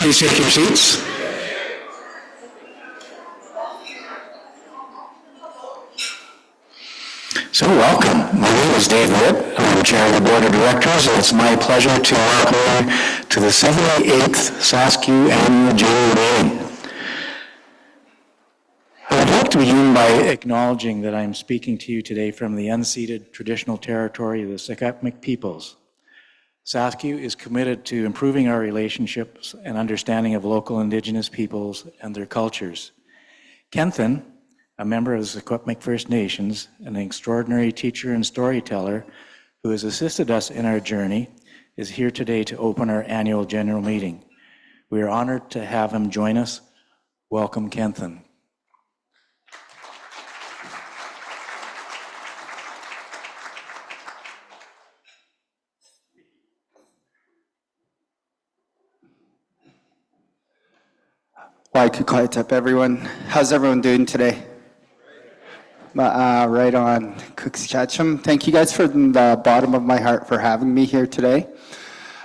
Please take your seats. So welcome. My name is Dave Witt. I'm Chair of the Board of Directors, and it's my pleasure to welcome you to the 78th Sascu Annual General Meeting. I'd like to begin by acknowledging that I'm speaking to you today from the unceded traditional territory of the Secwepemc peoples. Sascu is committed to improving our relationships and understanding of local Indigenous peoples and their cultures. Kenthan, a member of the Secwepemc First Nations, an extraordinary teacher and storyteller who has assisted us in our journey, is here today to open our annual general meeting. We are honored to have him join us. Welcome, Kenthan. Well, I could quiet up everyone. How's everyone doing today? Right on. Cookscatchum. Thank you guys from the bottom of my heart for having me here today.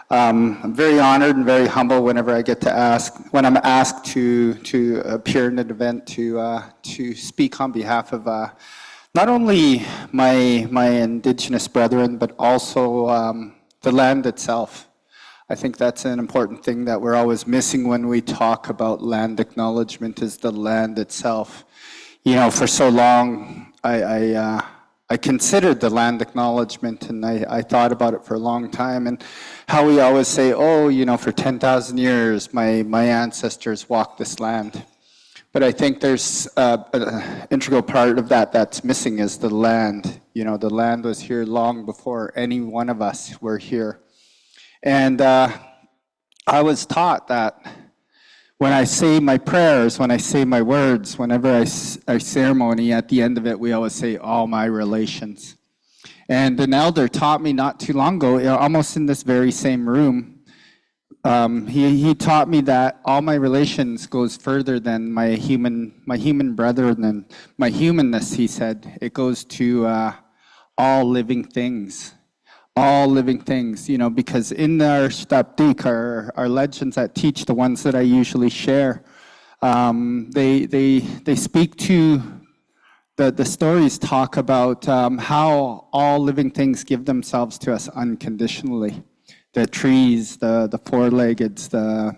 I'm very honored and very humble whenever I get to when I'm asked to appear in an event to speak on behalf of not only my Indigenous brethren, but also the land itself. I think that's an important thing that we're always missing when we talk about land acknowledgement is the land itself. You know, for so long, I considered the land acknowledgement, and I thought about it for a long time, and how we always say, oh, you know, for 10,000 years, my ancestors walked this land. But I think there's an integral part of that that's missing is the land. You know, the land was here long before any one of us were here. And I was taught that when I say my prayers, when I say my words, whenever I ceremony, at the end of it, we always say, all my relations. And an elder taught me not too long ago, almost in this very same room, he taught me that all my relations goes further than my human brethren and my humanness, he said. It goes to all living things. All living things, you know, because in our Stapdik, our legends that teach, the ones that I usually share, they speak to, the stories talk about how all living things give themselves to us unconditionally. The trees, the four-leggeds, the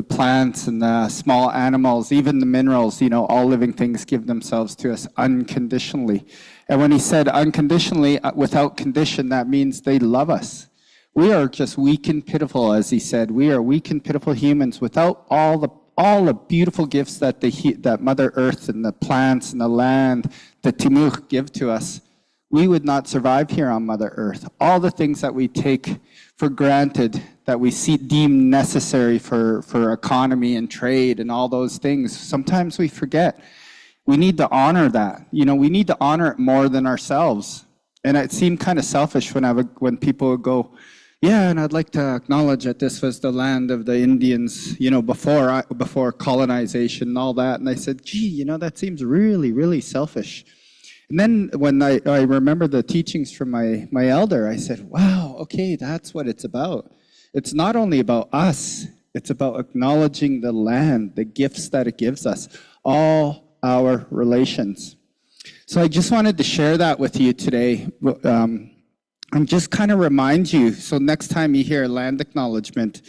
plants and the small animals, even the minerals, you know, all living things give themselves to us unconditionally. And when he said unconditionally, without condition, that means they love us. We are just weak and pitiful, as he said. We are weak and pitiful humans without all the beautiful gifts that that Mother Earth and the plants and the land, the Timur give to us. We would not survive here on Mother Earth. All the things that we take for granted, that we deem necessary for economy and trade and all those things, sometimes we forget. We need to honor that. You know, we need to honor it more than ourselves. And it seemed kind of selfish when people would go, yeah, and I'd like to acknowledge that this was the land of the Indians, you know, before colonization and all that. And I said, gee, you know, that seems really, really selfish. And then when I remember the teachings from my elder, I said, wow, okay, that's what it's about. It's not only about us, it's about acknowledging the land, the gifts that it gives us, all our relations. So I just wanted to share that with you today, and just kind of remind you, so next time you hear land acknowledgement,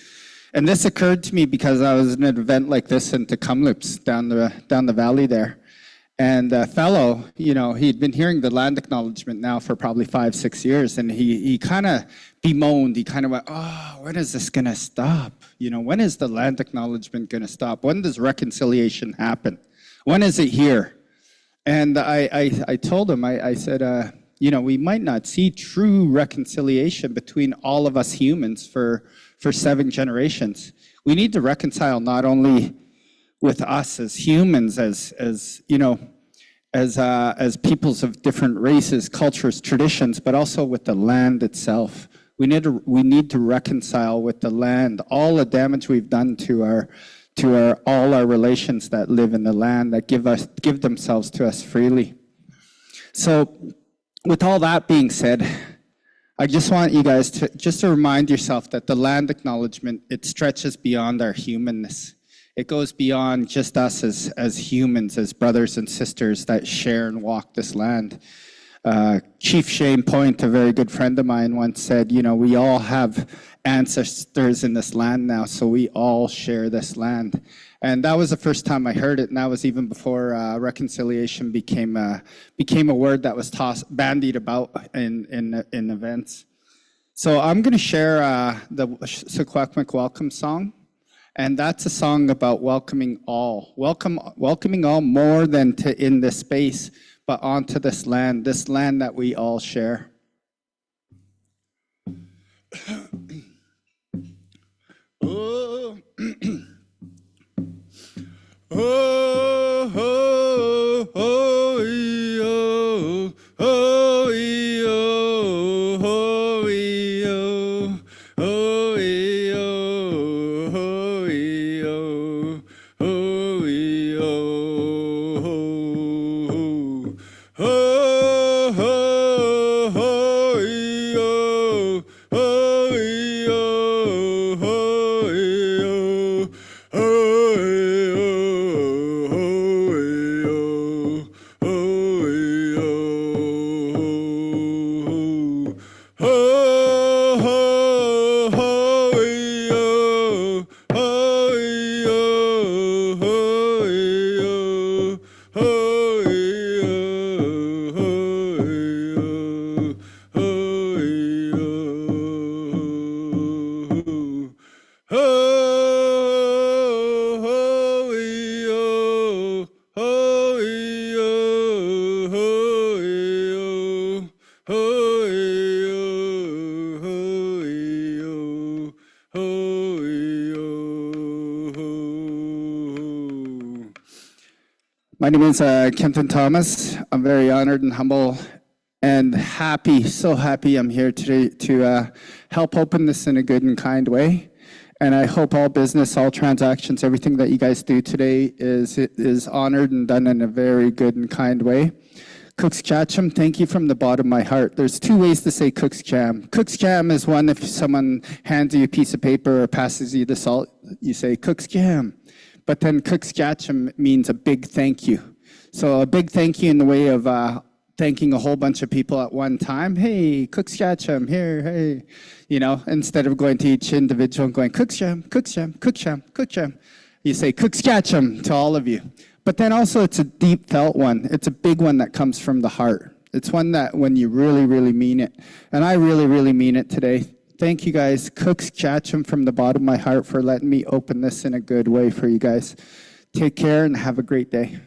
and this occurred to me because I was in an event like this in Kamloops, down the valley there. And a fellow, you know, he'd been hearing the land acknowledgement now for probably 5-6 years, and he kind of bemoaned. He kind of went, oh, when is this going to stop? You know, when is the land acknowledgement going to stop? When does reconciliation happen? When is it here? And I told him, I said, you know, we might not see true reconciliation between all of us humans for 7 generations. We need to reconcile not only with us as humans, as you know, as peoples of different races, cultures, traditions, but also with the land itself. We need to reconcile with the land, all the damage we've done to all our relations that live in the land, that give themselves to us freely. So with all that being said, I just want you guys to remind yourself that the land acknowledgement, it stretches beyond our humanness. It goes beyond just us as humans, as brothers and sisters that share and walk this land. Chief Shane Point, a very good friend of mine, once said, you know, we all have ancestors in this land now, so we all share this land. And that was the first time I heard it, and that was even before reconciliation became a word that was bandied about in events. So I'm going to share the Secwepemc Welcome Song, and that's a song about welcoming all, welcoming all more than to in this space, but onto this land that we all share. Oh. Oh, oh, oh, oh, oh, oh, oh, My name is Kenton Thomas. I'm very honored and humble and happy, so happy I'm here today to help open this in a good and kind way. And I hope all business, all transactions, everything that you guys do today is honored and done in a very good and kind way. Cook's Catchem, thank you from the bottom of my heart. There's two ways to say Cook's Jam. Cook's Jam is one if someone hands you a piece of paper or passes you the salt, you say Cook's Jam. But then Cook's Catchem means a big thank you. So a big thank you in the way of thanking a whole bunch of people at one time. Hey, Cook's Catchem, here, hey. You know, instead of going to each individual and going, Cook's Jam, Cook's Jam, Cook's Jam, Cook's Jam. You say Cook's Catchem to all of you. But then also it's a deep felt one. It's a big one that comes from the heart. It's one that when you really, really mean it. And I really, really mean it today. Thank you guys. Cook's Catchem from the bottom of my heart for letting me open this in a good way for you guys. Take care and have a great day.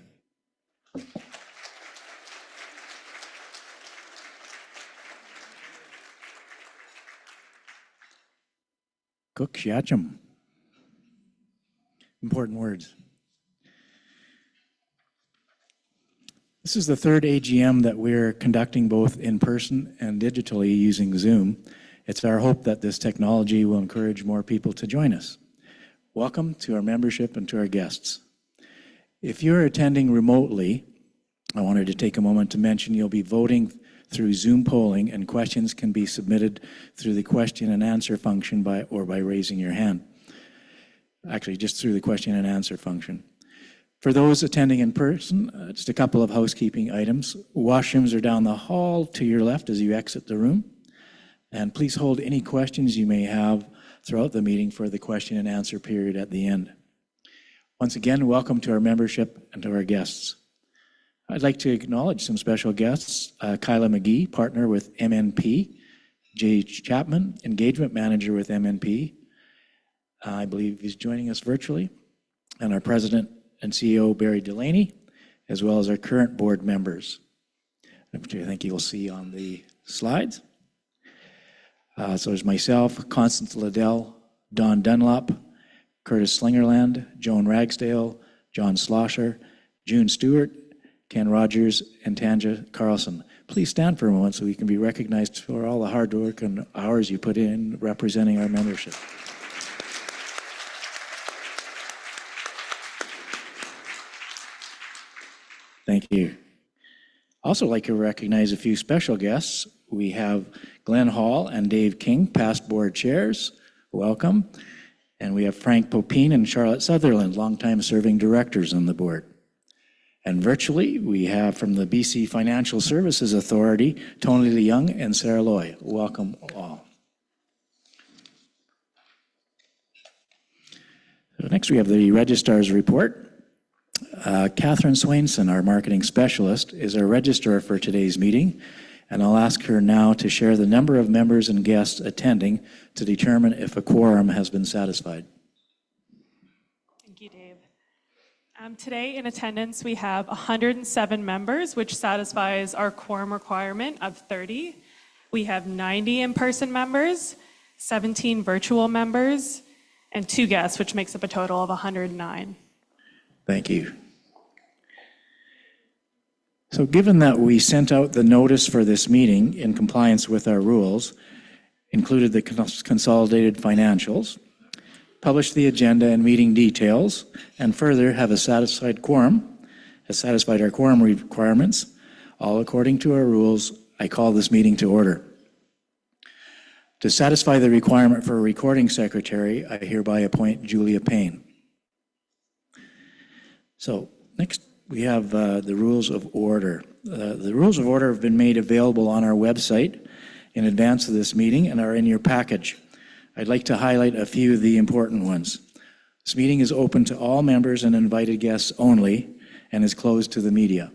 Cook's Catchem. Important words. This is the third AGM that we're conducting both in person and digitally using Zoom. It's our hope that this technology will encourage more people to join us. Welcome to our membership and to our guests. If you're attending remotely, I wanted to take a moment to mention you'll be voting through Zoom polling, and questions can be submitted through the question and answer function by raising your hand. Actually, just through the question and answer function. For those attending in person, just a couple of housekeeping items. Washrooms are down the hall to your left as you exit the room. And please hold any questions you may have throughout the meeting for the question and answer period at the end. Once again, welcome to our membership and to our guests. I'd like to acknowledge some special guests. Kyla McGee, partner with MNP. Jay Chapman, engagement manager with MNP. I believe he's joining us virtually. And our president and CEO, Barry Delaney, as well as our current board members, which I think you'll see on the slides. So there's myself, Constance Liddell, Don Dunlop, Curtis Slingerland, Joan Ragsdale, John Slosher, June Stewart, Ken Rogers, and Tanja Carlson. Please stand for a moment so we can be recognized for all the hard work and hours you put in representing our membership. Thank you. Also like to recognize a few special guests. We have Glenn Hall and Dave King, past board chairs. Welcome. And we have Frank Popine and Charlotte Sutherland, longtime serving directors on the board. And virtually, we have from the BC Financial Services Authority, Tony Leung and Sarah Loy. Welcome all. So next, we have the Registrar's Report. Catherine Swainson, our marketing specialist, is our registrar for today's meeting, and I'll ask her now to share the number of members and guests attending to determine if a quorum has been satisfied. Thank you, Dave. Today in attendance, we have 107 members, which satisfies our quorum requirement of 30. We have 90 in-person members, 17 virtual members, and 2 guests, which makes up a total of 109. Thank you. So given that we sent out the notice for this meeting in compliance with our rules, included the consolidated financials, published the agenda and meeting details, and further have a satisfied quorum, has satisfied our quorum requirements, all according to our rules, I call this meeting to order. To satisfy the requirement for a recording secretary, I hereby appoint Julia Payne. So next, we have the rules of order. The rules of order have been made available on our website in advance of this meeting and are in your package. I'd like to highlight a few of the important ones. This meeting is open to all members and invited guests only and is closed to the media.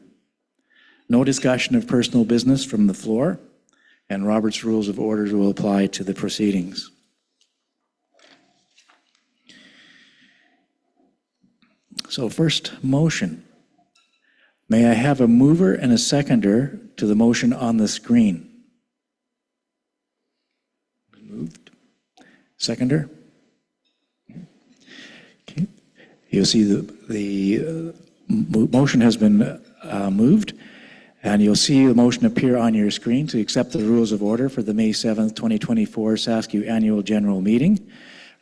No discussion of personal business from the floor, and Robert's Rules of Order will apply to the proceedings. So first, motion. May I have a mover and a seconder to the motion on the screen? Moved. Seconder? Okay. You'll see the motion has been moved, and you'll see the motion appear on your screen to accept the rules of order for the May 7th, 2024 Sascu Annual General Meeting.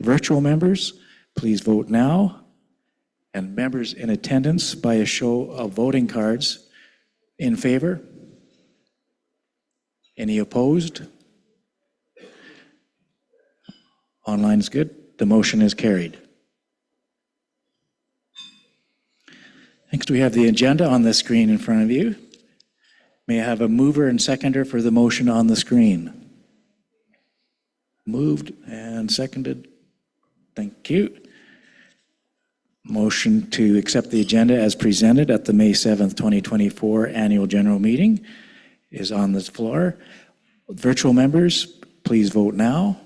Virtual members, please vote now. And members in attendance, by a show of voting cards, in favor? Any opposed? Online is good. The motion is carried. Next, we have the agenda on the screen in front of you. May I have a mover and seconder for the motion on the screen? Moved and seconded. Thank you. Motion to accept the agenda as presented at the May 7th, 2024 Annual General Meeting is on the floor. Virtual members, please vote now.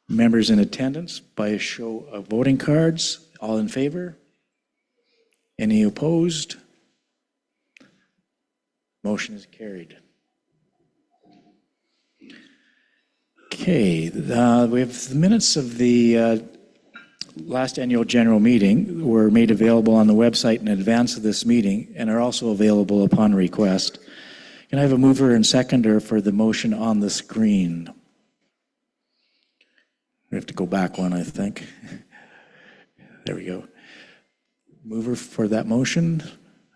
Members in attendance, by a show of voting cards, all in favor? Any opposed? Motion is carried. Okay, we have the minutes of the last annual general meeting were made available on the website in advance of this meeting and are also available upon request. Can I have a mover and seconder for the motion on the screen? We have to go back one, I think. There we go. Mover for that motion,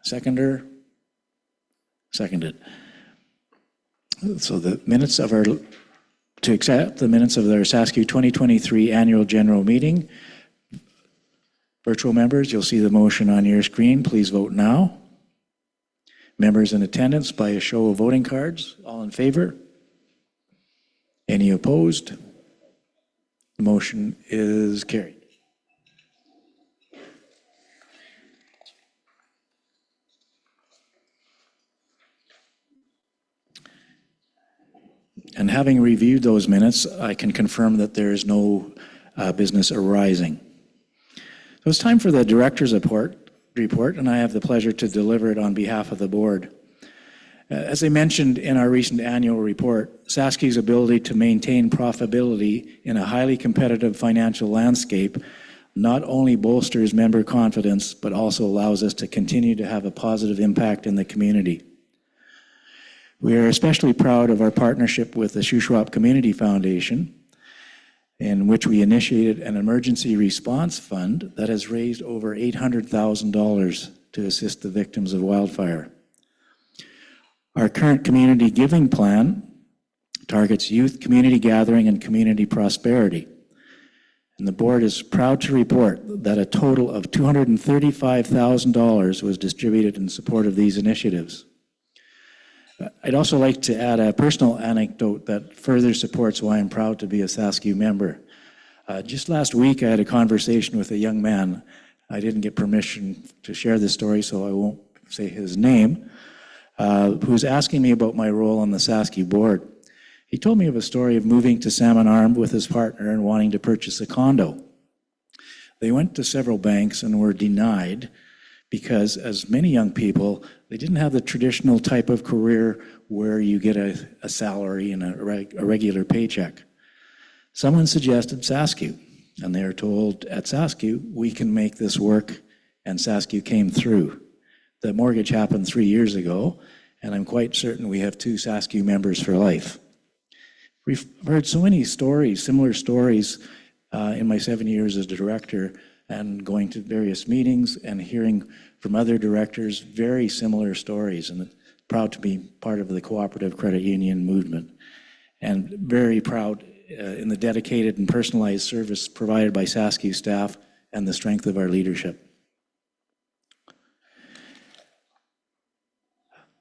seconder, seconded. So the minutes of our, to accept the minutes of our Sascu 2023 Annual General Meeting. Virtual members, you'll see the motion on your screen. Please vote now. Members in attendance, by a show of voting cards, all in favor? Any opposed? The motion is carried. And having reviewed those minutes, I can confirm that there is no business arising. So it's time for the director's report, and I have the pleasure to deliver it on behalf of the board. As I mentioned in our recent annual report, Sascu's ability to maintain profitability in a highly competitive financial landscape not only bolsters member confidence, but also allows us to continue to have a positive impact in the community. We are especially proud of our partnership with the Shuswap Community Foundation, in which we initiated an emergency response fund that has raised over $800,000 to assist the victims of wildfire. Our current community giving plan targets youth, community gathering, and community prosperity. And the board is proud to report that a total of $235,000 was distributed in support of these initiatives. I'd also like to add a personal anecdote that further supports why I'm proud to be a Sascu member. Just last week, I had a conversation with a young man. I didn't get permission to share this story, so I won't say his name, who's asking me about my role on the Sascu board. He told me of a story of moving to Salmon Arm with his partner and wanting to purchase a condo. They went to several banks and were denied because, as many young people, they didn't have the traditional type of career where you get a salary and a regular paycheck. Someone suggested Sascu, and they are told at Sascu, we can make this work, and Sascu came through. The mortgage happened 3 years ago, and I'm quite certain we have 2 Sascu members for life. We've heard so many stories, similar stories, in my 7 years as a director, and going to various meetings and hearing from other directors very similar stories, and proud to be part of the cooperative credit union movement, and very proud in the dedicated and personalized service provided by Sascu staff and the strength of our leadership.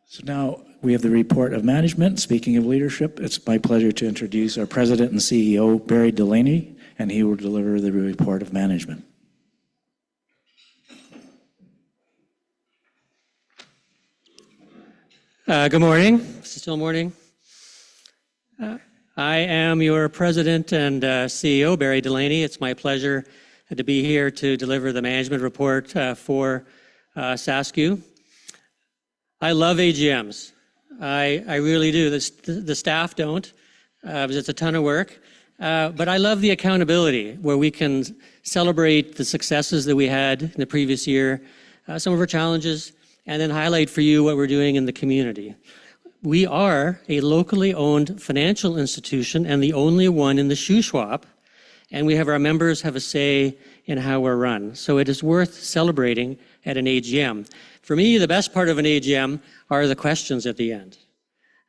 So now we have the report of management. Speaking of leadership, it's my pleasure to introduce our President and CEO, Barry Delaney, and he will deliver the report of management. Good morning. Is it still morning? I am your President and CEO, Barry Delaney. It's my pleasure to be here to deliver the management report for Sascu. I love AGMs. I really do. The staff don't, because it's a ton of work. But I love the accountability where we can celebrate the successes that we had in the previous year, some of our challenges, and then highlight for you what we're doing in the community. We are a locally owned financial institution and the only one in the shoe swap, and we have our members have a say in how we're run. So it is worth celebrating at an AGM. For me, the best part of an AGM are the questions at the end.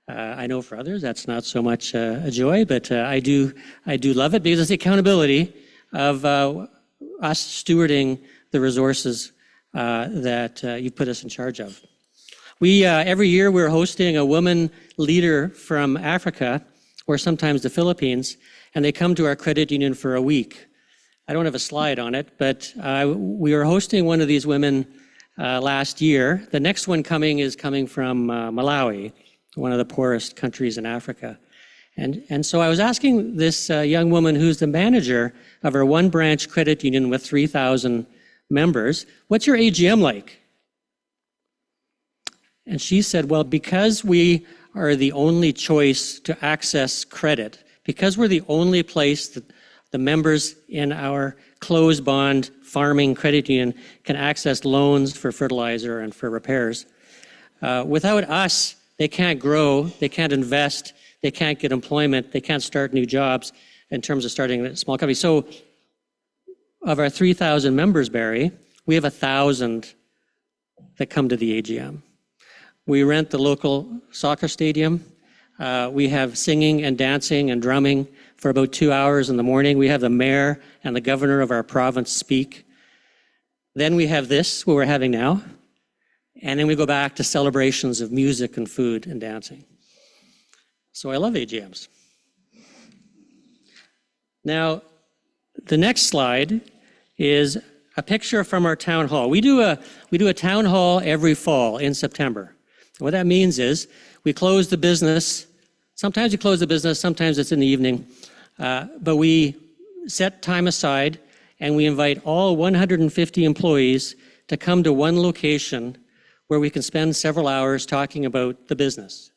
I know for others that's not so much a joy, but I do love it because it's the accountability of us stewarding the resources that you put us in charge of. We every year we're hosting a woman leader from Africa or sometimes the Philippines, and they come to our credit union for a week. I don't have a slide on it, but we are hosting one of these women last year. The next one is coming from Malawi, one of the poorest countries in Africa. And so I was asking this young woman who's the manager of our one branch credit union with 3,000 members, what's your AGM like? And she said, well, because we are the only choice to access credit, because we're the only place that the members in our closed bond farming credit union can access loans for fertilizer and for repairs. Without us, they can't grow, they can't invest, they can't get employment, they can't start new jobs in terms of starting a small company. So of our 3,000 members, Barry, we have 1,000 that come to the AGM. We rent the local soccer stadium. We have singing and dancing and drumming for about 2 hours in the morning. We have the mayor and the governor of our province speak. Then we have this, what we're having now. And then we go back to celebrations of music and food and dancing. So I love AGMs. Now, the next slide is a picture from our town hall. We do a town hall every fall in September. What that means is we close the business. Sometimes we close the business, sometimes it's in the evening. But we set time aside and we invite all 150 employees to come to one location where we can spend several hours talking about the business.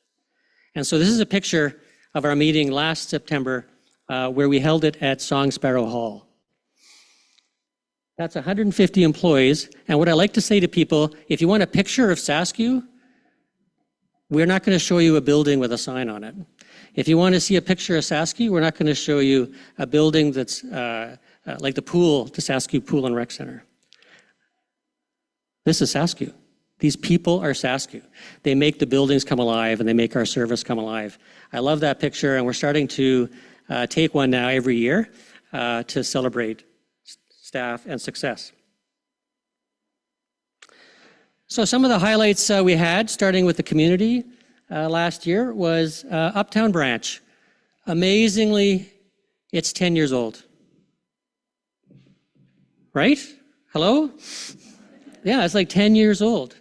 And so this is a picture of our meeting last September where we held it at Song Sparrow Hall. That's 150 employees. And what I like to say to people, if you want a picture of Sascu, we're not going to show you a building with a sign on it. If you want to see a picture of Sascu, we're not going to show you a building that's like the pool, the Sascu Pool and Rec Center. This is Sascu. These people are Sascu. They make the buildings come alive and they make our service come alive. I love that picture, and we're starting to take one now every year to celebrate staff and success. So some of the highlights we had, starting with the community last year, was Uptown Branch. Amazingly, it's 10 years old. Right? Hello? Yeah, it's like 10 years old.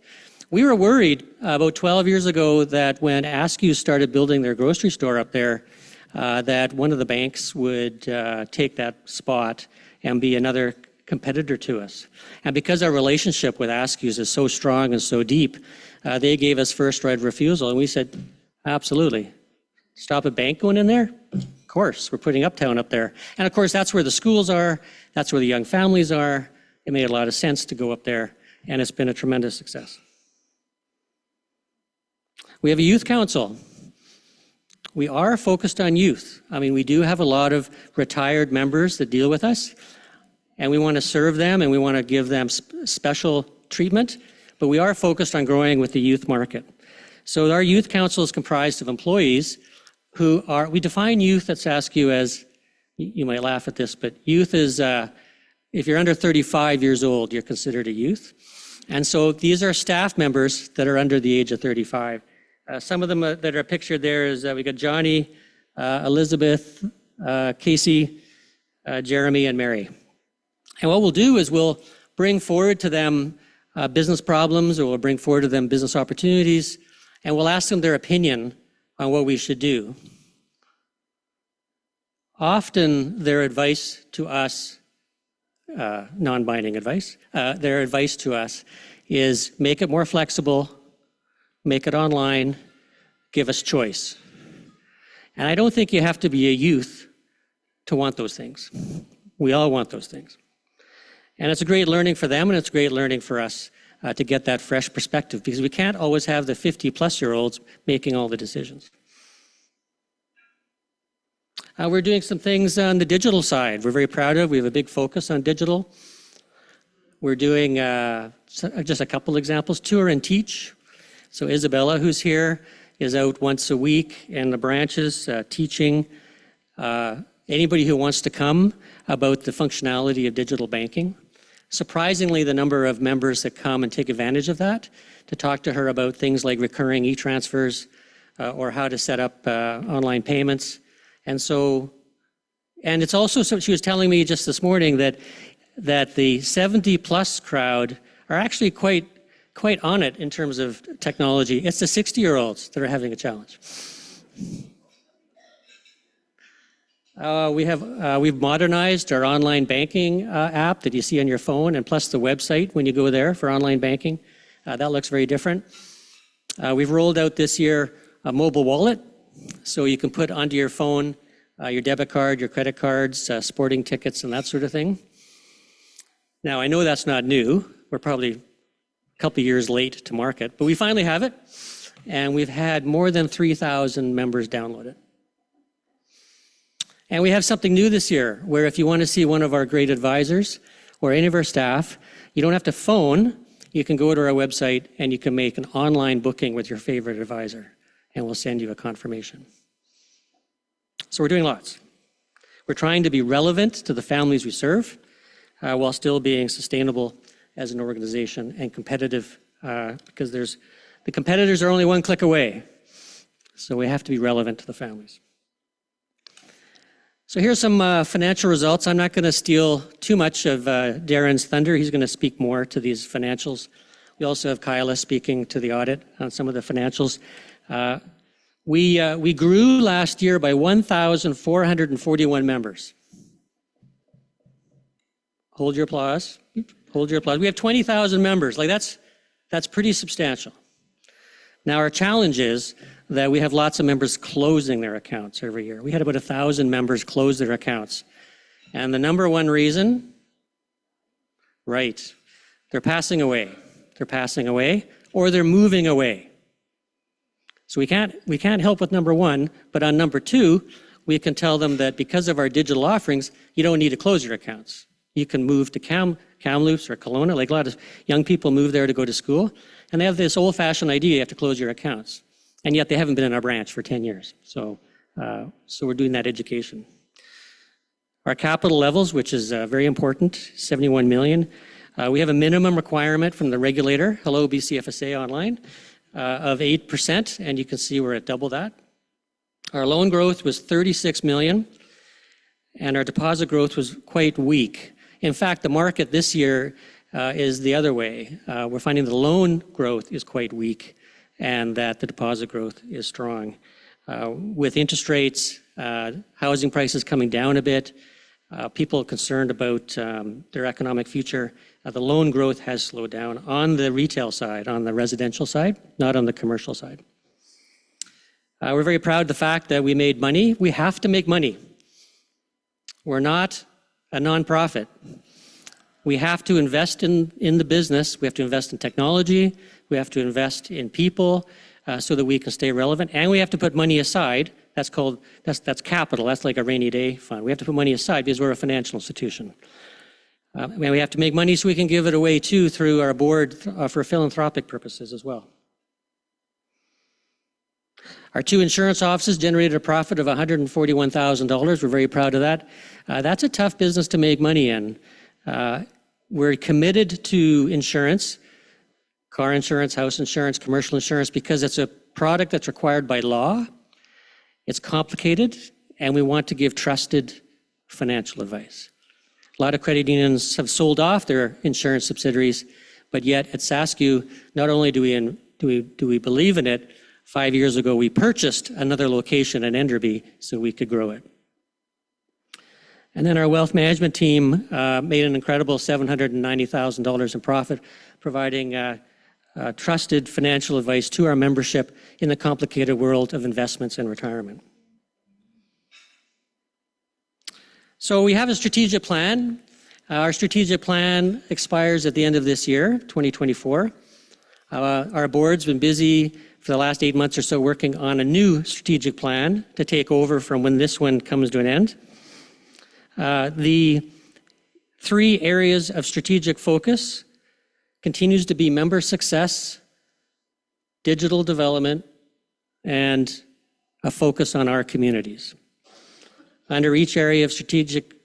We were worried about 12 years ago that when Askew started building their grocery store up there, that one of the banks would take that spot and be another competitor to us. And because our relationship with Askew's is so strong and so deep, they gave us first right of refusal. And we said, absolutely. Stop a bank going in there? Of course, we're putting Uptown up there. And of course, that's where the schools are. That's where the young families are. It made a lot of sense to go up there, and it's been a tremendous success. We have a youth council. We are focused on youth. I mean, we do have a lot of retired members that deal with us, and we want to serve them and we want to give them special treatment, but we are focused on growing with the youth market. So our youth council is comprised of employees who are, we define youth at Sascu as, you might laugh at this, but youth is, if you're under 35 years old, you're considered a youth. And so these are staff members that are under the age of 35. Some of them that are pictured there is we got Johnny, Elizabeth, Casey, Jeremy, and Mary. And what we'll do is we'll bring forward to them business problems, or we'll bring forward to them business opportunities, and we'll ask them their opinion on what we should do. Often their advice to us, non-binding advice, their advice to us is make it more flexible, make it online, give us choice. And I don't think you have to be a youth to want those things. We all want those things. And it's a great learning for them, and it's great learning for us to get that fresh perspective, because we can't always have the 50-plus-year-olds making all the decisions. We're doing some things on the digital side we're very proud of. We have a big focus on digital. We're doing just a couple examples, tour and teach. So Isabella, who's here, is out once a week in the branches teaching anybody who wants to come about the functionality of digital banking. Surprisingly, the number of members that come and take advantage of that to talk to her about things like recurring e-transfers or how to set up online payments. And it's also, so she was telling me just this morning that the 70-plus crowd are actually quite on it in terms of technology. It's the 60-year-olds that are having a challenge. We've modernized our online banking app that you see on your phone, and plus the website when you go there for online banking. That looks very different. We've rolled out this year a mobile wallet, so you can put onto your phone your debit card, your credit cards, sporting tickets, and that sort of thing. Now, I know that's not new. We're probably a couple of years late to market, but we finally have it, and we've had more than 3,000 members download it. And we have something new this year, where if you want to see one of our great advisors or any of our staff, you don't have to phone. You can go to our website and you can make an online booking with your favorite advisor, and we'll send you a confirmation. So we're doing lots. We're trying to be relevant to the families we serve while still being sustainable as an organization and competitive, because the competitors are only one click away. So we have to be relevant to the families. So here's some financial results. I'm not going to steal too much of Darren's thunder. He's going to speak more to these financials. We also have Kyla speaking to the audit on some of the financials. We grew last year by 1,441 members. Hold your applause. Hold your applause. We have 20,000 members. Like that's pretty substantial. Now our challenge is that we have lots of members closing their accounts every year. We had about 1,000 members close their accounts. And the number one reason, right, they're passing away. They're passing away, or they're moving away. So we can't help with number one, but on number two, we can tell them that because of our digital offerings, you don't need to close your accounts. You can move to Kamloops or Kelowna. Like a lot of young people move there to go to school, and they have this old-fashioned idea you have to close your accounts, and yet they haven't been in our branch for 10 years. So we're doing that education. Our capital levels, which is very important, 71 million. We have a minimum requirement from the regulator, hello BCFSA online, of 8%, and you can see we're at double that. Our loan growth was 36 million, and our deposit growth was quite weak. In fact, the market this year is the other way. We're finding the loan growth is quite weak and that the deposit growth is strong. With interest rates, housing prices coming down a bit, people concerned about their economic future, the loan growth has slowed down on the retail side, on the residential side, not on the commercial side. We're very proud of the fact that we made money. We have to make money. We're not a nonprofit. We have to invest in the business. We have to invest in technology. We have to invest in people so that we can stay relevant. And we have to put money aside. That's capital. That's like a rainy day fund. We have to put money aside because we're a financial institution. And we have to make money so we can give it away too through our board for philanthropic purposes as well. Our 2 insurance offices generated a profit of $141,000. We're very proud of that. That's a tough business to make money in. We're committed to insurance, car insurance, house insurance, commercial insurance, because it's a product that's required by law. It's complicated, and we want to give trusted financial advice. A lot of credit unions have sold off their insurance subsidiaries, but yet at Sascu, not only do we believe in it, 5 years ago we purchased another location in Enderby so we could grow it. And then our wealth management team made an incredible $790,000 in profit, providing trusted financial advice to our membership in the complicated world of investments and retirement. So we have a strategic plan. Our strategic plan expires at the end of this year, 2024. Our board's been busy for the last 8 months or so working on a new strategic plan to take over from when this one comes to an end. The 3 areas of strategic focus continues to be member success, digital development, and a focus on our communities. Under each area of strategic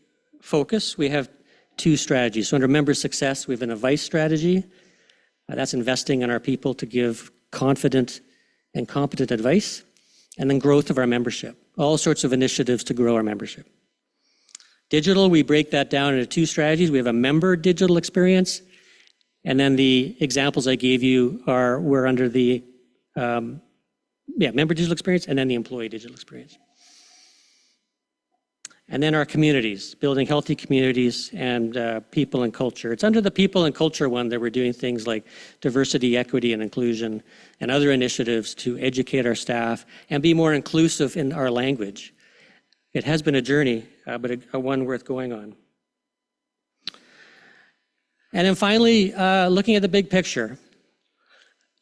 focus, we have 2 strategies. So under member success, we have an advice strategy. That's investing in our people to give confident and competent advice, and then growth of our membership. All sorts of initiatives to grow our membership. Digital, we break that down into 2 strategies. We have a member digital experience, and then the examples I gave you were under the member digital experience and then the employee digital experience. And then our communities, building healthy communities and people and culture. It's under the people and culture one that we're doing things like diversity, equity, and inclusion, and other initiatives to educate our staff and be more inclusive in our language. It has been a journey, but a one worth going on. And then finally, looking at the big picture.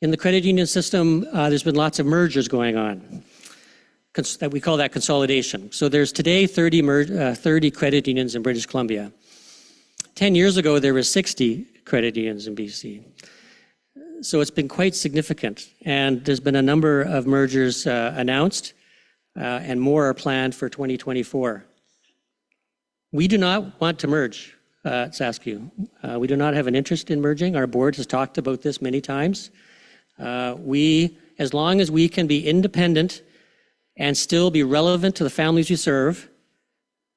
In the credit union system, there's been lots of mergers going on. We call that consolidation. So there's today 30 credit unions in British Columbia. 10 years ago, there were 60 credit unions in BC. So it's been quite significant. And there's been a number of mergers announced, and more are planned for 2024. We do not want to merge at Sascu. We do not have an interest in merging. Our board has talked about this many times. As long as we can be independent and still be relevant to the families we serve,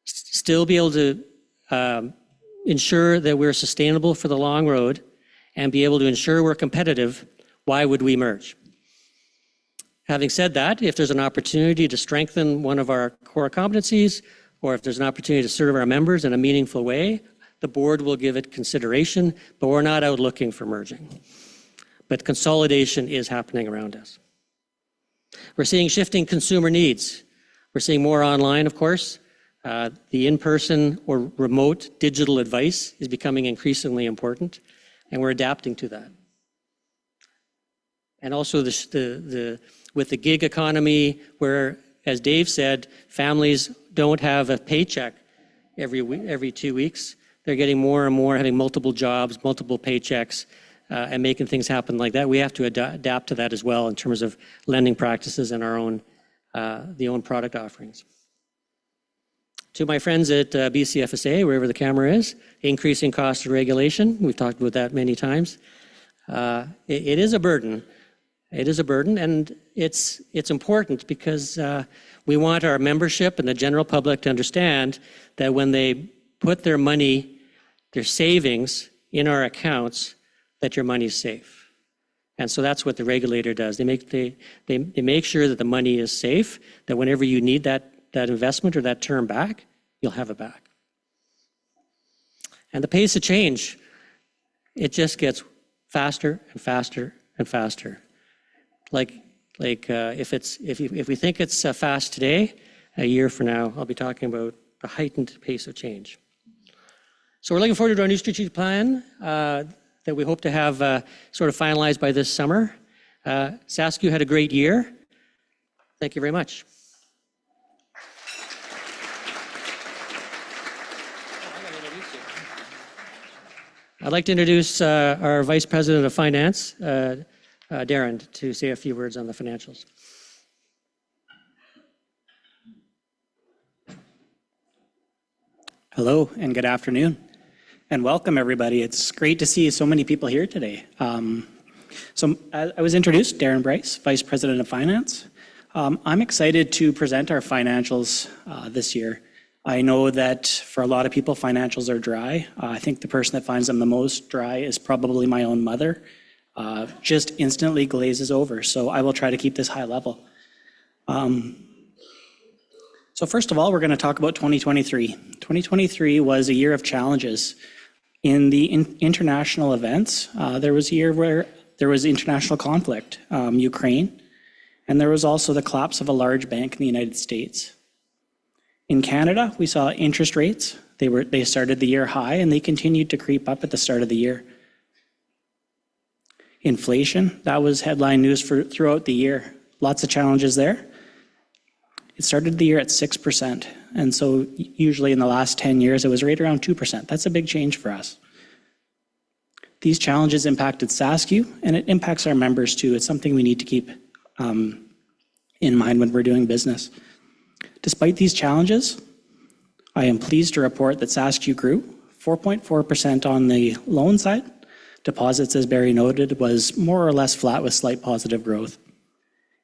still be able to ensure that we're sustainable for the long road, and be able to ensure we're competitive, why would we merge? Having said that, if there's an opportunity to strengthen one of our core competencies, or if there's an opportunity to serve our members in a meaningful way, the board will give it consideration, but we're not out looking for merging. But consolidation is happening around us. We're seeing shifting consumer needs. We're seeing more online, of course. The in-person or remote digital advice is becoming increasingly important, and we're adapting to that. And also with the gig economy, where, as Dave said, families don't have a paycheck every 2 weeks. they're getting more and more, having multiple jobs, multiple paychecks, and making things happen like that. We have to adapt to that as well in terms of lending practices and our own, the own product offerings. To my friends at BCFSA, wherever the camera is, increasing cost of regulation. We've talked about that many times. It is a burden. It is a burden, and it's important because we want our membership and the general public to understand that when they put their money, their savings in our accounts, that your money is safe. And so that's what the regulator does. They make sure that the money is safe, that whenever you need that investment or that term back, you'll have it back. And the pace of change, it just gets faster and faster and faster. If we think it's fast today, a year from now, I'll be talking about the heightened pace of change. So we're looking forward to our new strategic plan that we hope to have sort of finalized by this summer. Sascu had a great year. Thank you very much. I'd like to introduce our Vice President of Finance, Darren, to say a few words on the financials. Hello and good afternoon, and welcome everybody. It's great to see so many people here today. So I was introduced, Darren Bryce, Vice President of Finance. I'm excited to present our financials this year. I know that for a lot of people, financials are dry. I think the person that finds them the most dry is probably my own mother. Just instantly glazes over. So I will try to keep this high level. So first of all, we're going to talk about 2023. 2023 was a year of challenges. In the international events, there was a year where there was international conflict, Ukraine, and there was also the collapse of a large bank in the United States. In Canada, we saw interest rates. They started the year high and they continued to creep up at the start of the year. Inflation, that was headline news throughout the year. Lots of challenges there. It started the year at 6%, and so usually in the last 10 years, it was right around 2%. That's a big change for us. These challenges impacted Sascu, and it impacts our members too. It's something we need to keep in mind when we're doing business. Despite these challenges, I am pleased to report that Sascu grew 4.4% on the loan side. Deposits, as Barry noted, was more or less flat with slight positive growth.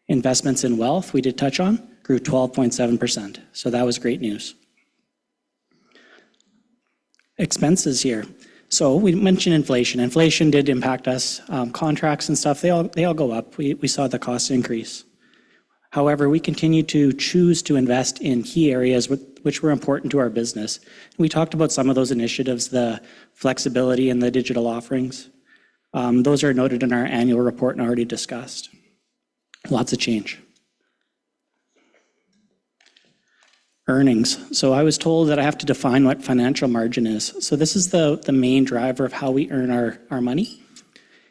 Investments in wealth, we did touch on, grew 12.7%. So that was great news. Expenses here. So we mentioned inflation. Inflation did impact us. Contracts and stuff, they all go up. We saw the costs increase. However, we continue to choose to invest in key areas which were important to our business. We talked about some of those initiatives, the flexibility and the digital offerings. Those are noted in our annual report and already discussed. Lots of change. Earnings. So I was told that I have to define what financial margin is. So this is the main driver of how we earn our money.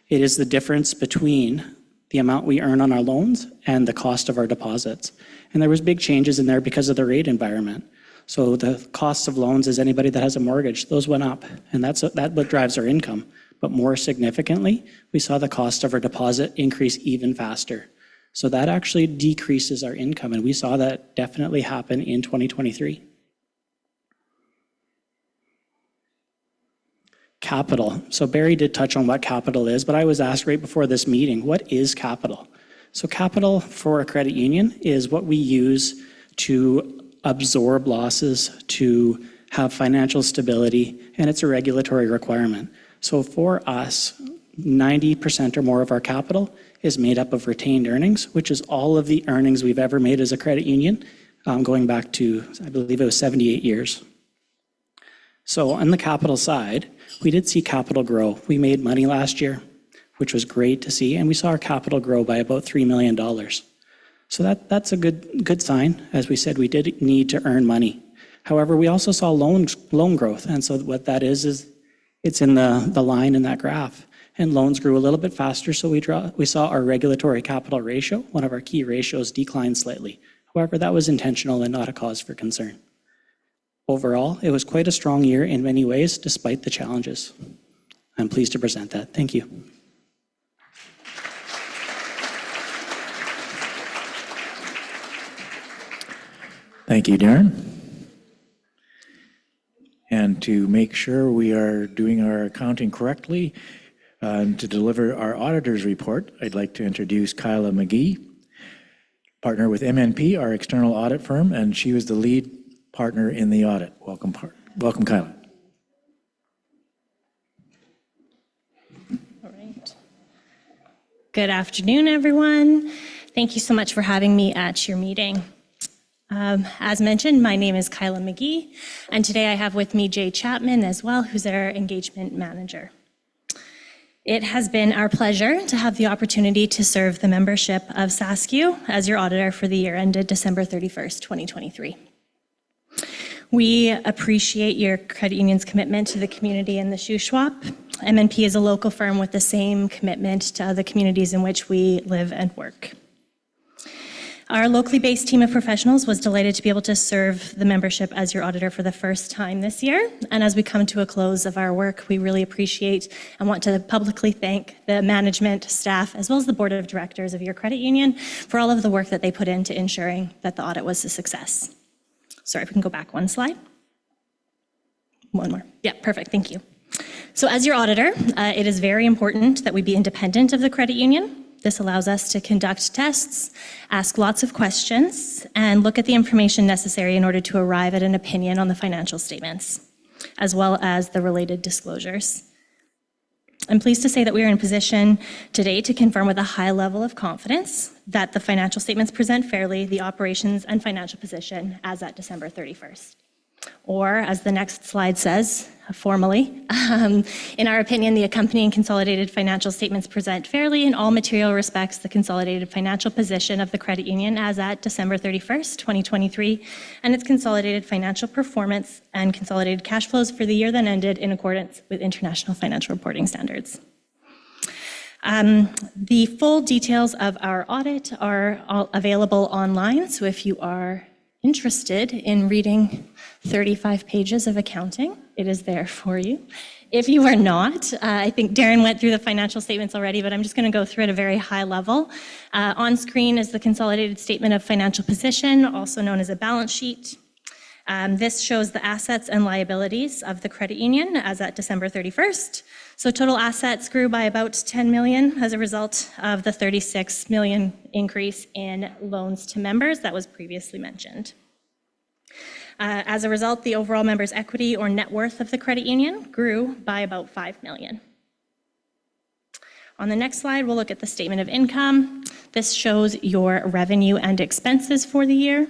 It is the difference between the amount we earn on our loans and the cost of our deposits. And there was big changes in there because of the rate environment. So the cost of loans is anybody that has a mortgage, those went up, and that's what drives our income. But more significantly, we saw the cost of our deposit increase even faster. So that actually decreases our income, and we saw that definitely happen in 2023. Capital. So Barry did touch on what capital is, but I was asked right before this meeting, what is capital? So capital for a credit union is what we use to absorb losses, to have financial stability, and it's a regulatory requirement. So for us, 90% or more of our capital is made up of retained earnings, which is all of the earnings we've ever made as a credit union, going back to, I believe it was 78 years. So on the capital side, we did see capital grow. We made money last year, which was great to see, and we saw our capital grow by about $3 million. So that's a good sign. As we said, we did need to earn money. However, we also saw loan growth, and so what that is it's in the line in that graph. And loans grew a little bit faster, so we saw our regulatory capital ratio, one of our key ratios, decline slightly. However, that was intentional and not a cause for concern. Overall, it was quite a strong year in many ways, despite the challenges. I'm pleased to present that. Thank you. Thank you, Darren. And to make sure we are doing our accounting correctly, and to deliver our auditor's report, I'd like to introduce Kyla McGee, partner with MNP, our external audit firm, and she was the lead partner in the audit. Welcome, Kyla. All right. Good afternoon, everyone. Thank you so much for having me at your meeting. As mentioned, my name is Kyla McGee, and today I have with me Jay Chapman as well, who's our engagement manager. It has been our pleasure to have the opportunity to serve the membership of Sascu as your auditor for the year ended December 31st, 2023. We appreciate your credit union's commitment to the community and the Shuswap. MNP is a local firm with the same commitment to other communities in which we live and work. Our locally based team of professionals was delighted to be able to serve the membership as your auditor for the first time this year. And as we come to a close of our work, we really appreciate and want to publicly thank the management, staff, as well as the board of directors of your credit union for all of the work that they put into ensuring that the audit was a success. Sorry, if we can go back one slide. One more. Yeah, perfect. Thank you. So as your auditor, it is very important that we be independent of the credit union. This allows us to conduct tests, ask lots of questions, and look at the information necessary in order to arrive at an opinion on the financial statements, as well as the related disclosures. I'm pleased to say that we are in a position today to confirm with a high level of confidence that the financial statements present fairly the operations and financial position as at December 31st. Or, as the next slide says, formally, in our opinion, the accompanying consolidated financial statements present fairly in all material respects the consolidated financial position of the credit union as at December 31st, 2023, and its consolidated financial performance and consolidated cash flows for the year then ended in accordance with international financial reporting standards. The full details of our audit are all available online, so if you are interested in reading 35 pages of accounting, it is there for you. If you are not, I think Darren went through the financial statements already, but I'm just going to go through at a very high level. On screen is the consolidated statement of financial position, also known as a balance sheet. This shows the assets and liabilities of the credit union as at December 31st. So total assets grew by about 10 million as a result of the 36 million increase in loans to members that was previously mentioned. As a result, the overall members' equity or net worth of the credit union grew by about 5 million. On the next slide, we'll look at the statement of income. This shows your revenue and expenses for the year.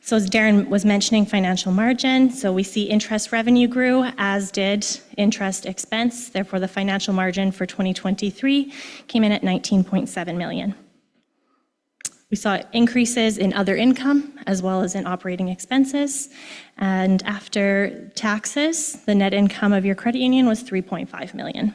So as Darren was mentioning, financial margin, so we see interest revenue grew, as did interest expense. Therefore, the financial margin for 2023 came in at 19.7 million. We saw increases in other income as well as in operating expenses. And after taxes, the net income of your credit union was 3.5 million.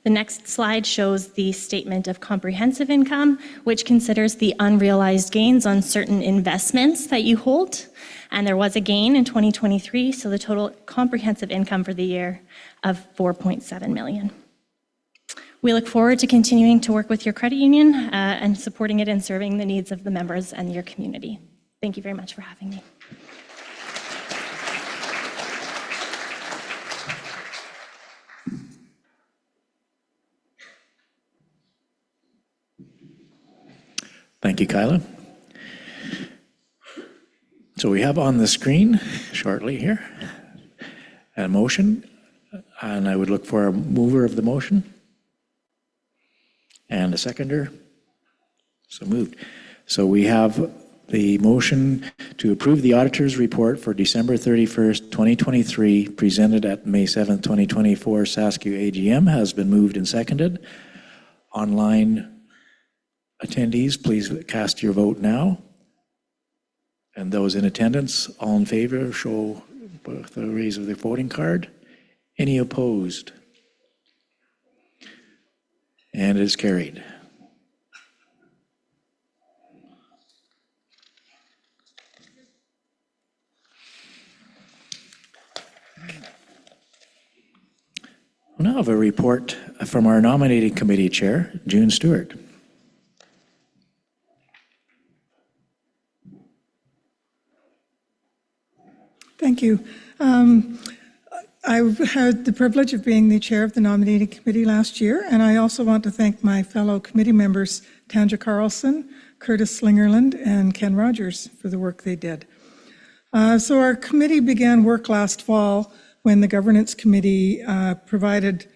The next slide shows the statement of comprehensive income, which considers the unrealized gains on certain investments that you hold. And there was a gain in 2023, so the total comprehensive income for the year of 4.7 million. We look forward to continuing to work with your credit union and supporting it and serving the needs of the members and your community. Thank you very much for having me. Thank you, Kyla. So we have on the screen shortly here a motion, and I would look for a mover of the motion and a seconder. So moved. So we have the motion to approve the auditor's report for December 31st, 2023, presented at May 7th, 2024 Sascu AGM has been moved and seconded. Online attendees, please cast your vote now. And those in attendance, all in favor, show with the raise of their voting card. Any opposed? And it is carried. We'll now have a report from our nominating committee chair, June Stewart. Thank you. I've had the privilege of being the chair of the nominating committee last year, and I also want to thank my fellow committee members, Tanja Carlson, Curtis Slingerland, and Ken Rogers for the work they did. So our committee began work last fall when the governance committee provided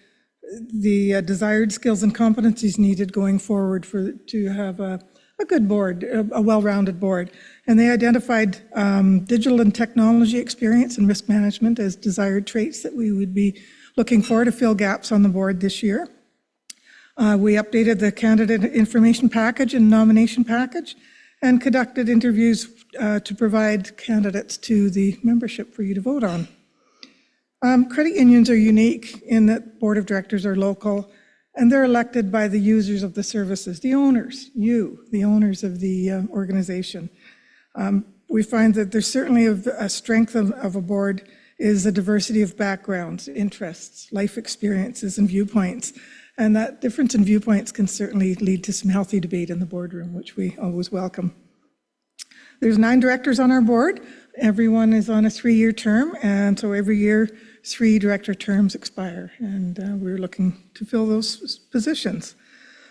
the desired skills and competencies needed going forward to have a good board, a well-rounded board. And they identified digital and technology experience and risk management as desired traits that we would be looking for to fill gaps on the board this year. We updated the candidate information package and nomination package and conducted interviews to provide candidates to the membership for you to vote on. Credit unions are unique in that board of directors are local, and they're elected by the users of the services, the owners, the owners of the organization. We find that there's certainly a strength of a board is a diversity of backgrounds, interests, life experiences, and viewpoints. And that difference in viewpoints can certainly lead to some healthy debate in the boardroom, which we always welcome. There's 9 directors on our board. Everyone is on a 3-year term, and so every year 3 director terms expire, and we're looking to fill those positions.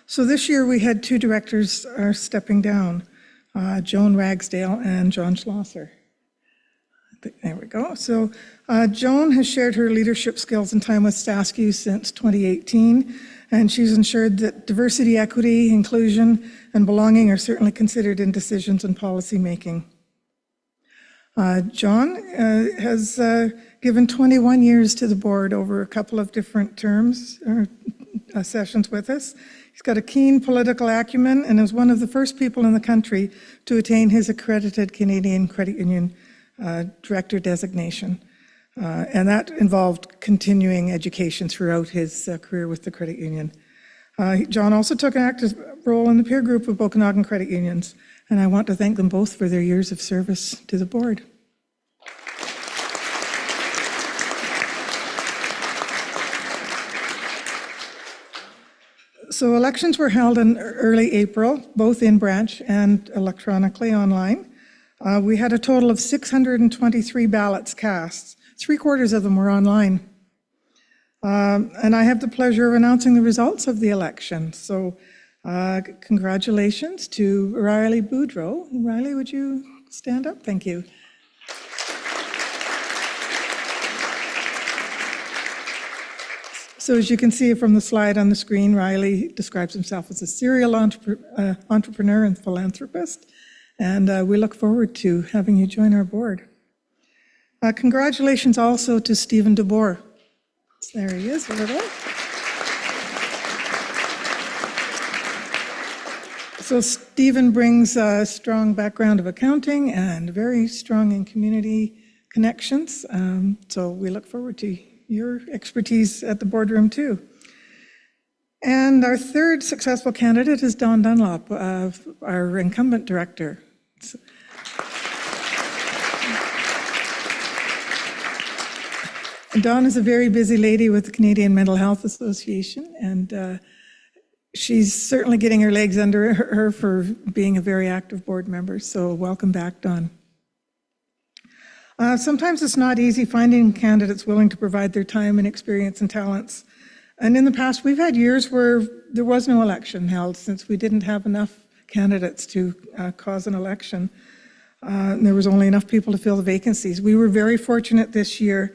So this year we had 2 directors are stepping down, Joan Ragsdale and John Schlosser. There we go. So Joan has shared her leadership skills and time with Sascu since 2018, and she's ensured that diversity, equity, inclusion, and belonging are certainly considered in decisions and policy making. John has given 21 years to the board over a couple of different terms or sessions with us. He's got a keen political acumen and is one of the first people in the country to attain his accredited Canadian Credit Union Director designation. And that involved continuing education throughout his career with the credit union. John also took an active role in the peer group of Okanagan credit unions, and I want to thank them both for their years of service to the board. So elections were held in early April, both in branch and electronically online. We had a total of 623 ballots cast. 3/4 of them were online. And I have the pleasure of announcing the results of the election. So congratulations to Riley Boudreau. Riley, would you stand up? Thank you. So as you can see from the slide on the screen, Riley describes himself as a serial entrepreneur and philanthropist, and we look forward to having you join our board. Congratulations also to Stephen DeBoer. There he is over there. So Stephen brings a strong background of accounting and very strong in community connections, so we look forward to your expertise at the boardroom too. And our third successful candidate is Dawn Dunlop, our incumbent director. Dawn is a very busy lady with the Canadian Mental Health Association, and she's certainly getting her legs under her for being a very active board member, so welcome back, Dawn. Sometimes it's not easy finding candidates willing to provide their time and experience and talents. And in the past, we've had years where there was no election held since we didn't have enough candidates to cause an election. And there was only enough people to fill the vacancies. We were very fortunate this year.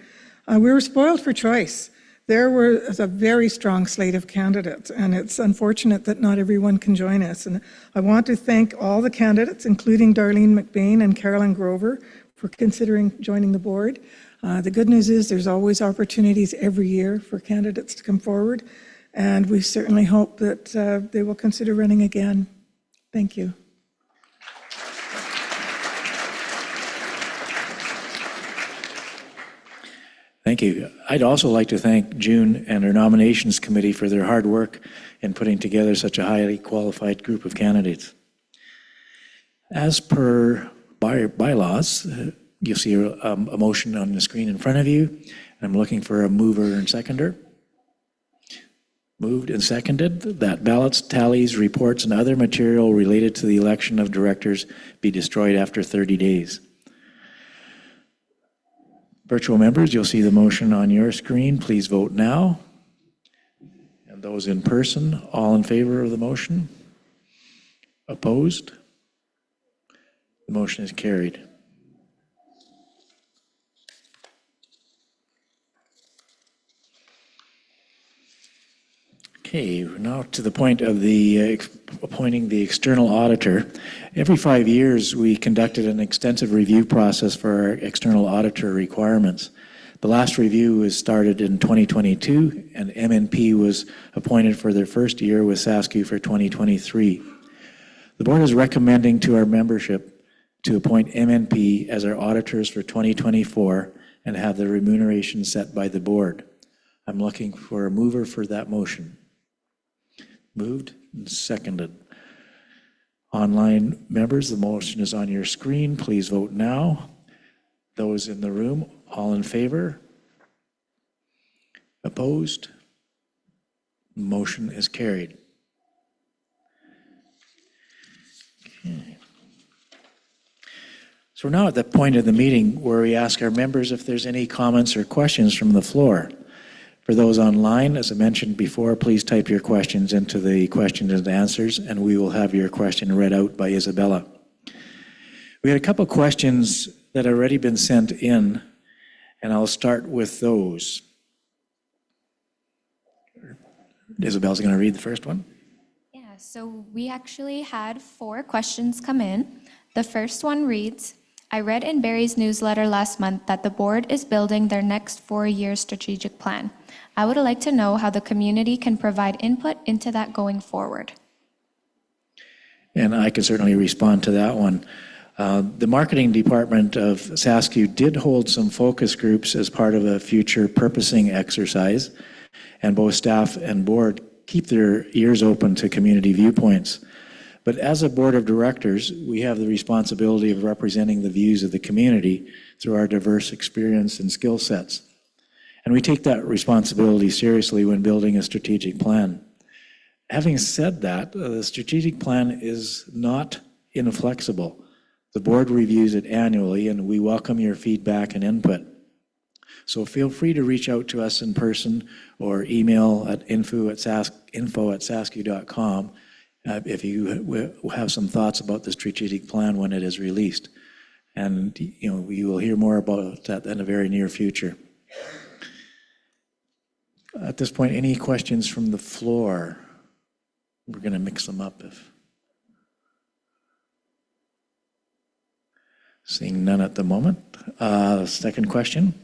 We were spoiled for choice. There was a very strong slate of candidates, and it's unfortunate that not everyone can join us. And I want to thank all the candidates, including Darlene McBain and Carolyn Grover, for considering joining the board. The good news is there's always opportunities every year for candidates to come forward, and we certainly hope that they will consider running again. Thank you. Thank you. I'd also like to thank June and her nominations committee for their hard work in putting together such a highly qualified group of candidates. As per bylaws, you'll see a motion on the screen in front of you. I'm looking for a mover and seconder. Moved and seconded that ballots, tallies, reports, and other material related to the election of directors be destroyed after 30 days. Virtual members, you'll see the motion on your screen. Please vote now. And those in person, all in favor of the motion? Opposed? The motion is carried. Okay, we're now to the point of the appointing the external auditor. Every 5 years, we conducted an extensive review process for our external auditor requirements. The last review was started in 2022, and MNP was appointed for their first year with Sascu for 2023. The board is recommending to our membership to appoint MNP as our auditors for 2024 and have the remuneration set by the board. I'm looking for a mover for that motion. Moved and seconded. Online members, the motion is on your screen. Please vote now. Those in the room, all in favor? Opposed? Motion is carried. Okay. So we're now at the point of the meeting where we ask our members if there's any comments or questions from the floor. For those online, as I mentioned before, please type your questions into the questions and answers, and we will have your question read out by Isabella. We had a couple questions that have already been sent in, and I'll start with those. Isabel's going to read the first one. Yeah, so we actually had 4 questions come in. The first one reads, I read in Barry's newsletter last month that the board is building their next 4-year strategic plan. I would like to know how the community can provide input into that going forward. And I can certainly respond to that one. The marketing department of Sascu did hold some focus groups as part of a future purposing exercise, and both staff and board keep their ears open to community viewpoints. But as a board of directors, we have the responsibility of representing the views of the community through our diverse experience and skill sets. And we take that responsibility seriously when building a strategic plan. Having said that, the strategic plan is not inflexible. The board reviews it annually, and we welcome your feedback and input. So feel free to reach out to us in person or email at info@sascu.com if you have some thoughts about the strategic plan when it is released. And you will hear more about that in the very near future. At this point, any questions from the floor? We're going to mix them up. Seeing none at the moment. Second question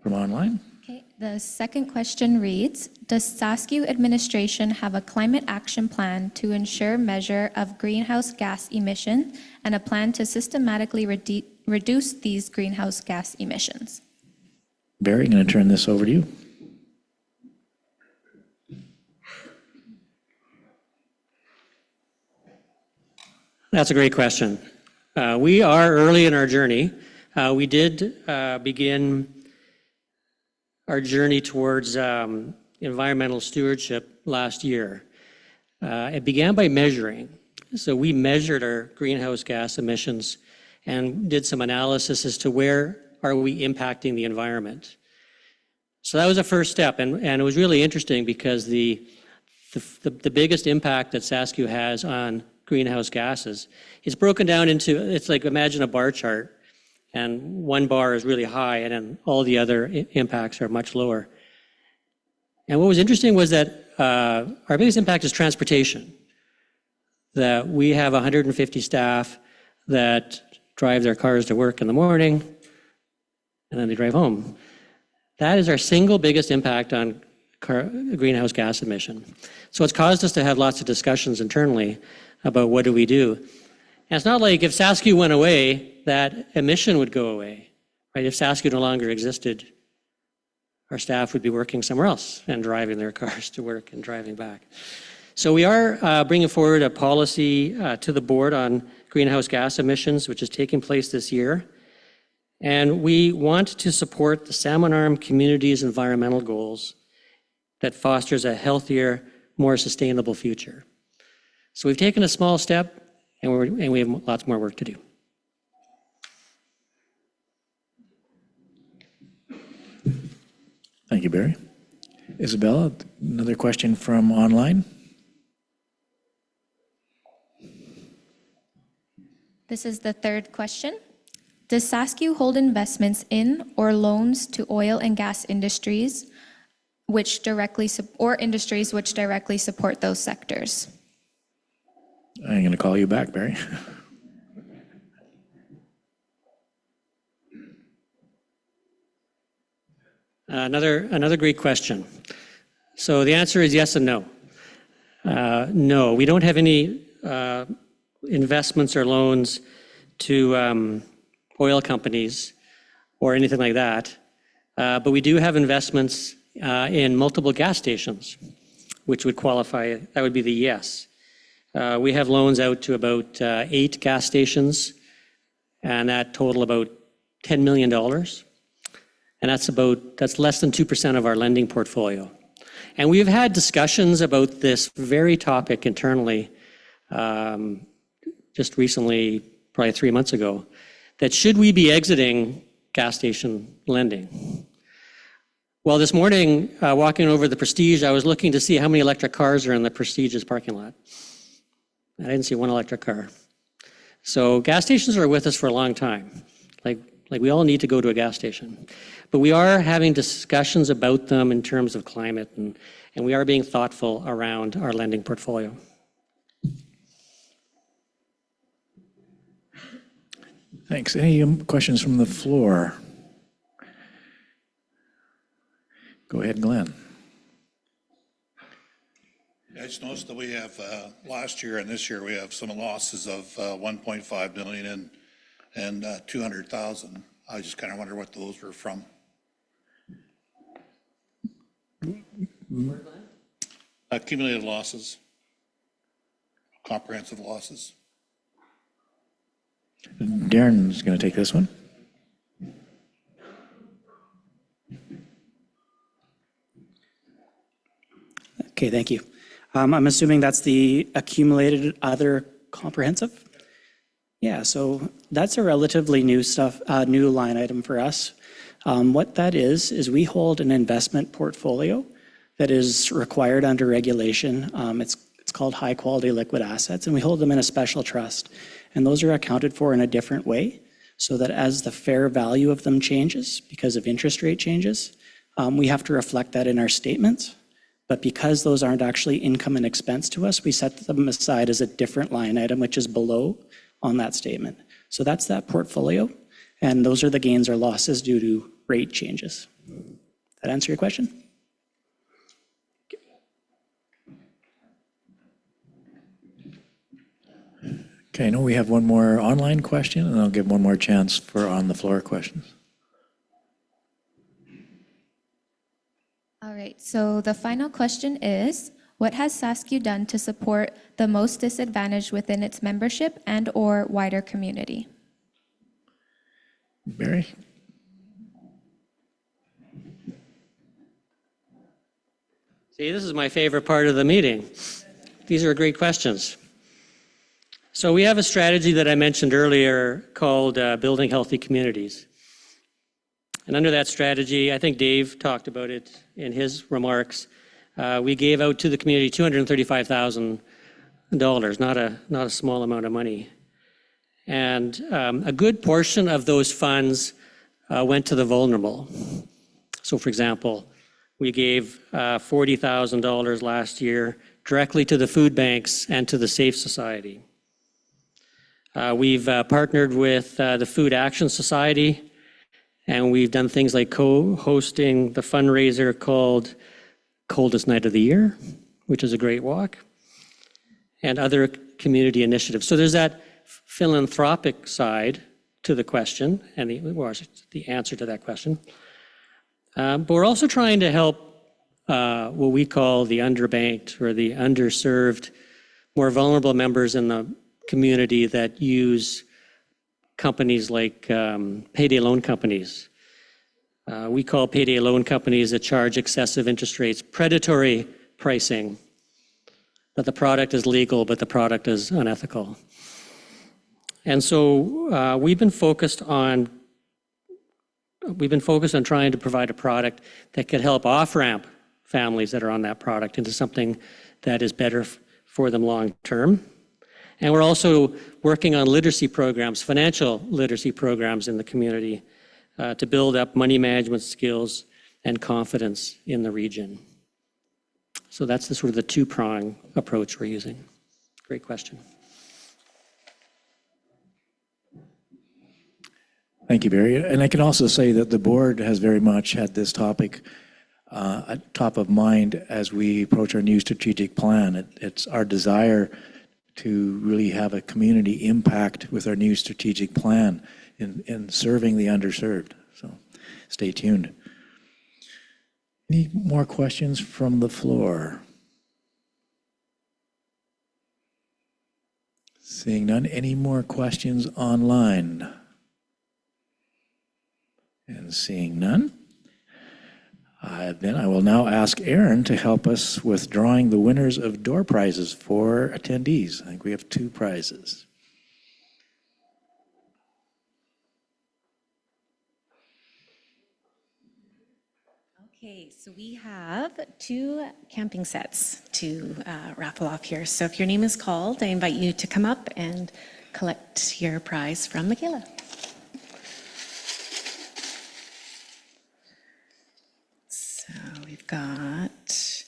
from online. Okay, the second question reads, does Sascu administration have a climate action plan to ensure measure of greenhouse gas emission and a plan to systematically reduce these greenhouse gas emissions? Barry, I'm going to turn this over to you. That's a great question. We are early in our journey. We did begin our journey towards environmental stewardship last year. It began by measuring. So we measured our greenhouse gas emissions and did some analysis as to where are we impacting the environment. So that was a first step, and it was really interesting because the biggest impact that Sascu has on greenhouse gases is broken down into, it's like imagine a bar chart, and one bar is really high and then all the other impacts are much lower. And what was interesting was that our biggest impact is transportation. That we have 150 staff that drive their cars to work in the morning and then they drive home. That is our single biggest impact on greenhouse gas emission. So it's caused us to have lots of discussions internally about what do we do. And it's not like if Sascu went away, that emission would go away, right? If Sascu no longer existed, our staff would be working somewhere else and driving their cars to work and driving back. So we are bringing forward a policy to the board on greenhouse gas emissions, which is taking place this year. And we want to support the Salmon Arm community's environmental goals that fosters a healthier, more sustainable future. So we've taken a small step, and we have lots more work to do. Thank you, Barry. Isabella, another question from online. This is the third question. Does Sascu hold investments in or loans to oil and gas industries which directly industries which directly support those sectors? I'm going to call you back, Barry. Another great question. So the answer is yes and no. No, we don't have any investments or loans to oil companies or anything like that. But we do have investments in multiple gas stations, which would qualify, that would be the yes. We have loans out to about 8 gas stations, and that total about $10 million. And that's less than 2% of our lending portfolio. And we've had discussions about this very topic internally just recently, probably 3 months ago, that should we be exiting gas station lending? Well, this morning, walking over the Prestige, I was looking to see how many electric cars are in the Prestige's parking lot. I didn't see one electric car. So gas stations are with us for a long time. Like we all need to go to a gas station. But we are having discussions about them in terms of climate, and we are being thoughtful around our lending portfolio. Thanks. Any questions from the floor? Go ahead, Glenn. I just noticed that we have, last year and this year, we have some losses of 1.5 million and 200,000. I just kind of wonder what those were from. Accumulated losses, comprehensive losses. Darren's going to take this one. Okay, thank you. I'm assuming that's the accumulated other comprehensive? Yeah, so that's a relatively new line item for us. What that is we hold an investment portfolio that is required under regulation. It's called high quality liquid assets, and we hold them in a special trust. And those are accounted for in a different way, so that as the fair value of them changes because of interest rate changes, we have to reflect that in our statements. But because those aren't actually income and expense to us, we set them aside as a different line item, which is below on that statement. So that's that portfolio, and those are the gains or losses due to rate changes. That answer your question? Okay, I know we have one more online question, and I'll give one more chance for on-the-floor questions. All right, so the final question is, what has Sascu done to support the most disadvantaged within its membership and or wider community? Barry? See, this is my favorite part of the meeting. These are great questions. So we have a strategy that I mentioned earlier called Building Healthy Communities. And under that strategy, I think Dave talked about it in his remarks, we gave out to the community $235,000, not a small amount of money. And a good portion of those funds went to the vulnerable. So for example, we gave $40,000 last year directly to the food banks and to the Safe Society. We've partnered with the Food Action Society, and we've done things like co-hosting the fundraiser called Coldest Night of the Year, which is a great walk, and other community initiatives. So there's that philanthropic side to the question, and the answer to that question. But we're also trying to help what we call the underbanked or the underserved, more vulnerable members in the community that use companies like payday loan companies We call payday loan companies that charge excessive interest rates predatory pricing, that the product is legal, but the product is unethical. And so we've been focused on trying to provide a product that could help off-ramp families that are on that product into something that is better for them long term. And we're also working on literacy programs, financial literacy programs in the community to build up money management skills and confidence in the region. So that's the sort of the two-prong approach we're using. Great question. Thank you, Barry. And I can also say that the board has very much had this topic top of mind as we approach our new strategic plan. It's our desire to really have a community impact with our new strategic plan in serving the underserved. So stay tuned. Any more questions from the floor? Seeing none. Any more questions online? And seeing none, then I will now ask Aaron to help us with drawing the winners of door prizes for attendees. I think we have 2 prizes. Okay, so we have 2 camping sets to raffle off here. So if your name is called, I invite you to come up and collect your prize from Michaela. So we've got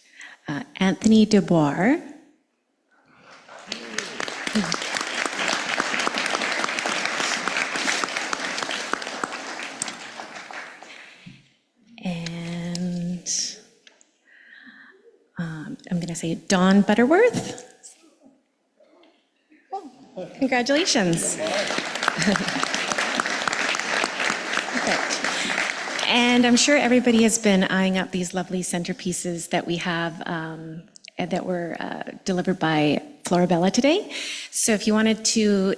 Anthony DeBoer. And I'm going to say Dawn Butterworth. Oh, congratulations. Perfect. And I'm sure everybody has been eyeing up these lovely centerpieces that we have that were delivered by Florabella today. So if you wanted to,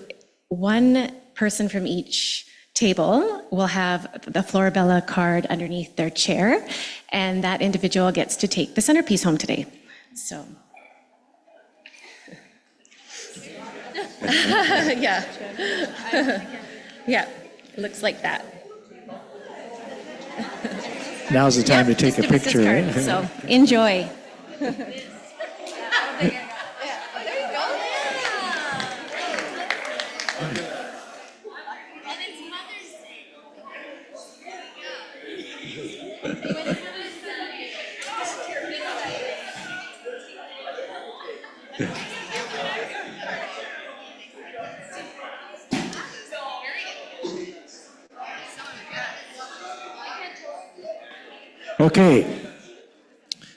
one person from each table will have the Florabella card underneath their chair, and that individual gets to take the centerpiece home today. So. Yeah. Yeah, it looks like that. Now's the time to take a picture. Card, so enjoy. Okay,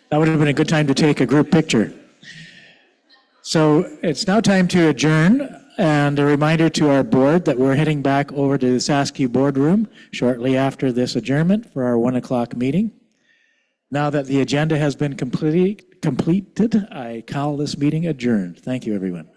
that would have been a good time to take a group picture. So it's now time to adjourn, and a reminder to our board that we're heading back over to the Sascu boardroom shortly after this adjournment for our 1 o'clock meeting. Now that the agenda has been completed, I call this meeting adjourned. Thank you, everyone.